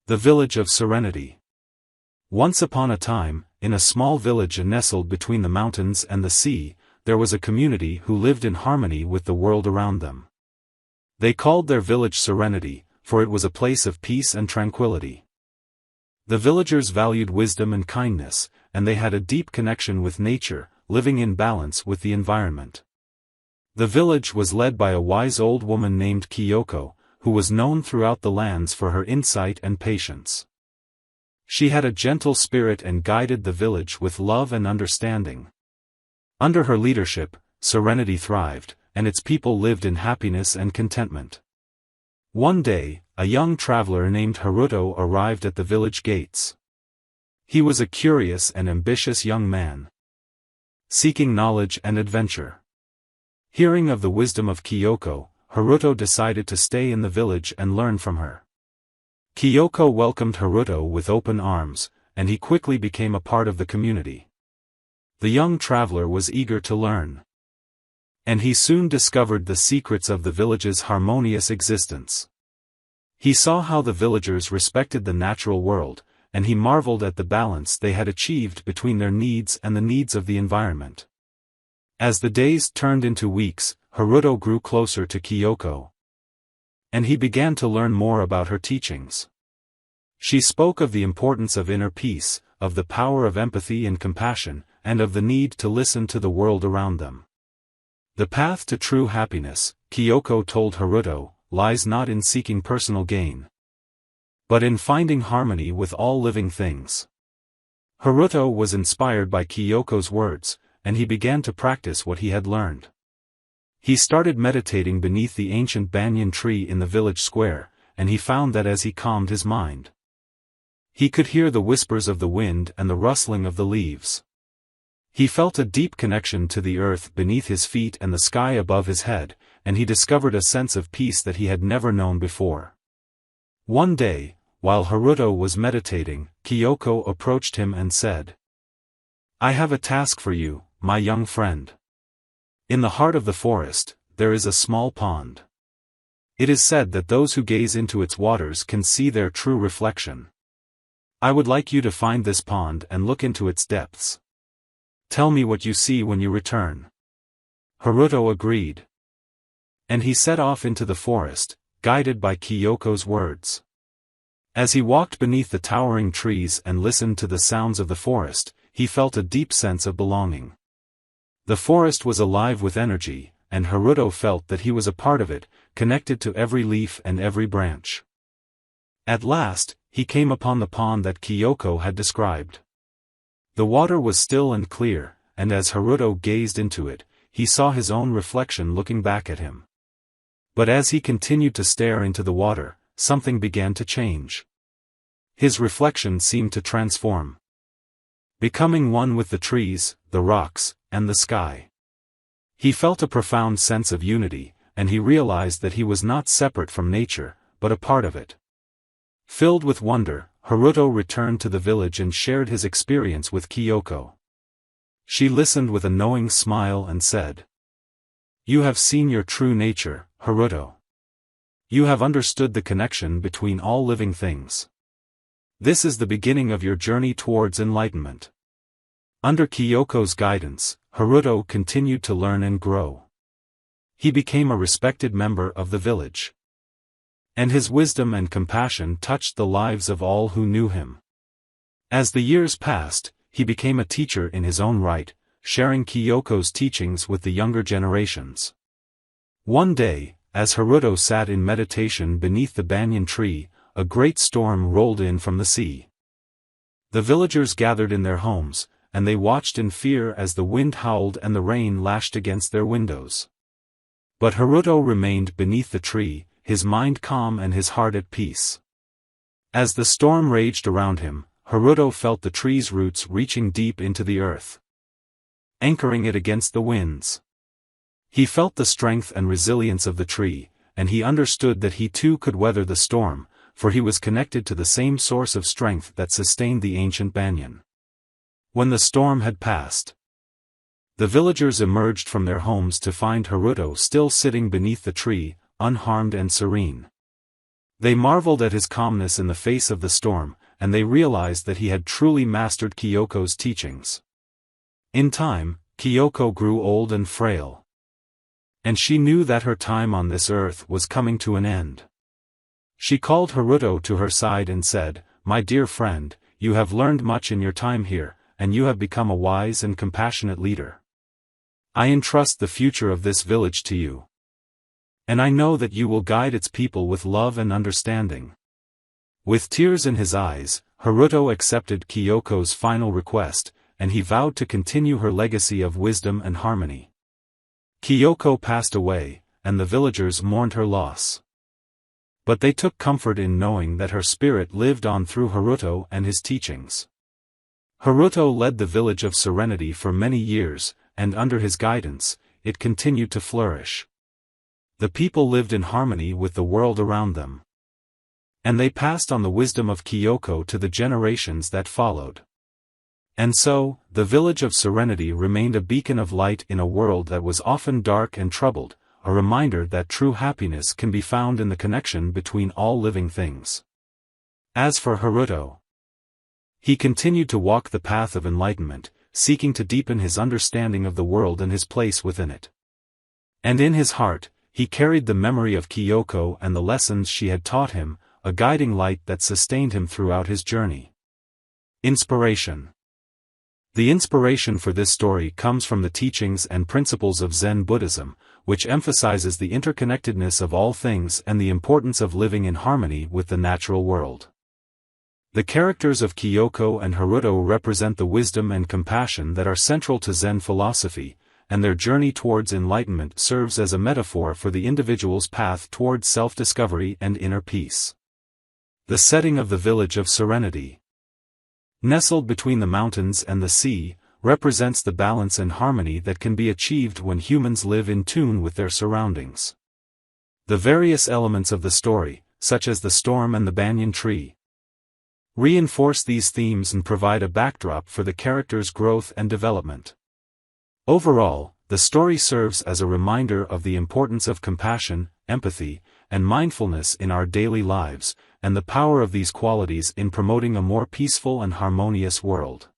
The Village of Serenity. Once upon a time, in a small village nestled between the mountains and the sea, there was a community who lived in harmony with the world around them. They called their village Serenity, for it was a place of peace and tranquility. The villagers valued wisdom and kindness, and they had a deep connection with nature, living in balance with the environment. The village was led by a wise old woman named Kyoko, who was known throughout the lands for her insight and patience. She had a gentle spirit and guided the village with love and understanding. Under her leadership, Serenity thrived, and its people lived in happiness and contentment. One day, a young traveler named Haruto arrived at the village gates. He was a curious and ambitious young man, seeking knowledge and adventure. Hearing of the wisdom of Kyoko, Haruto decided to stay in the village and learn from her. Kyoko welcomed Haruto with open arms, and he quickly became a part of the community. The young traveler was eager to learn, and he soon discovered the secrets of the village's harmonious existence. He saw how the villagers respected the natural world, and he marveled at the balance they had achieved between their needs and the needs of the environment. As the days turned into weeks, Haruto grew closer to Kyoko, and he began to learn more about her teachings. She spoke of the importance of inner peace, of the power of empathy and compassion, and of the need to listen to the world around them. The path to true happiness, Kyoko told Haruto, lies not in seeking personal gain, but in finding harmony with all living things. Haruto was inspired by Kyoko's words, and he began to practice what he had learned. He started meditating beneath the ancient banyan tree in the village square, and he found that as he calmed his mind, he could hear the whispers of the wind and the rustling of the leaves. He felt a deep connection to the earth beneath his feet and the sky above his head, and he discovered a sense of peace that he had never known before. One day, while Haruto was meditating, Kyoko approached him and said, "I have a task for you, my young friend. In the heart of the forest, there is a small pond. It is said that those who gaze into its waters can see their true reflection. I would like you to find this pond and look into its depths. Tell me what you see when you return." Haruto agreed, and he set off into the forest, guided by Kyoko's words. As he walked beneath the towering trees and listened to the sounds of the forest, he felt a deep sense of belonging. The forest was alive with energy, and Haruto felt that he was a part of it, connected to every leaf and every branch. At last, he came upon the pond that Kyoko had described. The water was still and clear, and as Haruto gazed into it, he saw his own reflection looking back at him. But as he continued to stare into the water, something began to change. His reflection seemed to transform, becoming one with the trees, the rocks, and the sky. He felt a profound sense of unity, and he realized that he was not separate from nature, but a part of it. Filled with wonder, Haruto returned to the village and shared his experience with Kyoko. She listened with a knowing smile and said, "You have seen your true nature, Haruto. You have understood the connection between all living things. This is the beginning of your journey towards enlightenment." Under Kyoko's guidance, Haruto continued to learn and grow. He became a respected member of the village, and his wisdom and compassion touched the lives of all who knew him. As the years passed, he became a teacher in his own right, sharing Kyoko's teachings with the younger generations. One day, as Haruto sat in meditation beneath the banyan tree, a great storm rolled in from the sea. The villagers gathered in their homes, and they watched in fear as the wind howled and the rain lashed against their windows. But Haruto remained beneath the tree, his mind calm and his heart at peace. As the storm raged around him, Haruto felt the tree's roots reaching deep into the earth, anchoring it against the winds. He felt the strength and resilience of the tree, and he understood that he too could weather the storm, for he was connected to the same source of strength that sustained the ancient banyan. When the storm had passed, the villagers emerged from their homes to find Haruto still sitting beneath the tree, unharmed and serene. They marveled at his calmness in the face of the storm, and they realized that he had truly mastered Kyoko's teachings. In time, Kyoko grew old and frail. And she knew that her time on this earth was coming to an end. She called Haruto to her side and said, "My dear friend, you have learned much in your time here, and you have become a wise and compassionate leader. I entrust the future of this village to you. And I know that you will guide its people with love and understanding." With tears in his eyes, Haruto accepted Kyoko's final request, and he vowed to continue her legacy of wisdom and harmony. Kyoko passed away, and the villagers mourned her loss. But they took comfort in knowing that her spirit lived on through Haruto and his teachings. Haruto led the Village of Serenity for many years, and under his guidance, it continued to flourish. The people lived in harmony with the world around them. And they passed on the wisdom of Kyoko to the generations that followed. And so, the Village of Serenity remained a beacon of light in a world that was often dark and troubled, a reminder that true happiness can be found in the connection between all living things. As for Haruto, he continued to walk the path of enlightenment, seeking to deepen his understanding of the world and his place within it. And in his heart, he carried the memory of Kyoko and the lessons she had taught him, a guiding light that sustained him throughout his journey. Inspiration. The inspiration for this story comes from the teachings and principles of Zen Buddhism, which emphasizes the interconnectedness of all things and the importance of living in harmony with the natural world. The characters of Kyoko and Haruto represent the wisdom and compassion that are central to Zen philosophy, and their journey towards enlightenment serves as a metaphor for the individual's path towards self-discovery and inner peace. The setting of the Village of Serenity, nestled between the mountains and the sea, represents the balance and harmony that can be achieved when humans live in tune with their surroundings. The various elements of the story, such as the storm and the banyan tree, reinforce these themes and provide a backdrop for the characters' growth and development. Overall, the story serves as a reminder of the importance of compassion, empathy, and mindfulness in our daily lives, and the power of these qualities in promoting a more peaceful and harmonious world.